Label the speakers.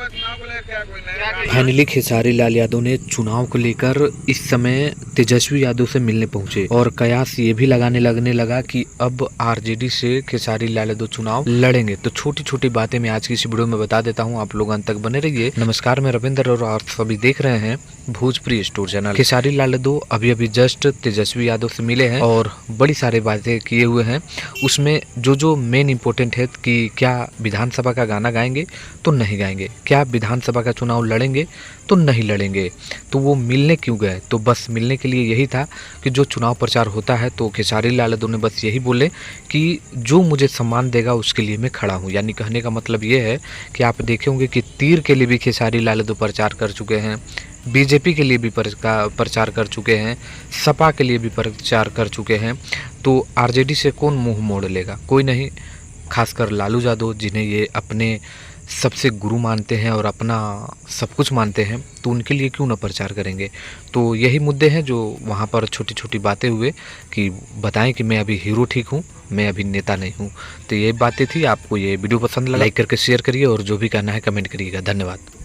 Speaker 1: Finally Khesari Lal Yadav ने चुनाव को लेकर इस समय तेजस्वी यादव से मिलने पहुंचे और कयास ये भी लगने लगा कि अब आरजेडी से खेसारी लाल यादव चुनाव लड़ेंगे। तो छोटी छोटी बातें मैं आज की इस वीडियो में बता देता हूं, आप लोग अंत तक बने रहिए। नमस्कार, मैं रविंद्र और आप सभी देख रहे हैं भोजपुरी स्टोर चैनल। खेसारी लाल यादव अभी जस्ट तेजस्वी यादव से मिले हैं और बड़ी सारी बातें किए हुए हैं। उसमें जो मेन इंपॉर्टेंट है कि क्या विधानसभा का गाना गाएंगे तो नहीं गाएंगे, क्या विधानसभा का चुनाव लड़ेंगे तो नहीं लड़ेंगे। तो वो मिलने क्यों गए? तो बस मिलने के लिए यही था कि जो चुनाव प्रचार होता है तो खेसारी लाल यादव ने बस यही बोले कि जो मुझे सम्मान देगा उसके लिए मैं खड़ा हूँ। यानी कहने का मतलब ये है कि आप देखे होंगे कि तीर के लिए भी खेसारी लाल यादव प्रचार कर चुके हैं, बीजेपी के लिए भी प्रचार कर चुके हैं, सपा के लिए भी प्रचार कर चुके हैं। तो आरजेडी से कौन मुंह मोड़ लेगा? कोई नहीं, खासकर लालू यादव जिन्हें ये अपने सबसे गुरु मानते हैं और अपना सब कुछ मानते हैं, तो उनके लिए क्यों ना प्रचार करेंगे। तो यही मुद्दे हैं जो वहाँ पर छोटी छोटी बातें हुए कि बताएं कि मैं अभी हीरो ठीक हूँ, मैं अभी नेता नहीं हूँ। तो ये बातें थी। आपको ये वीडियो पसंद लगा लाइक करके शेयर करिए और जो भी कहना है कमेंट करिएगा। धन्यवाद।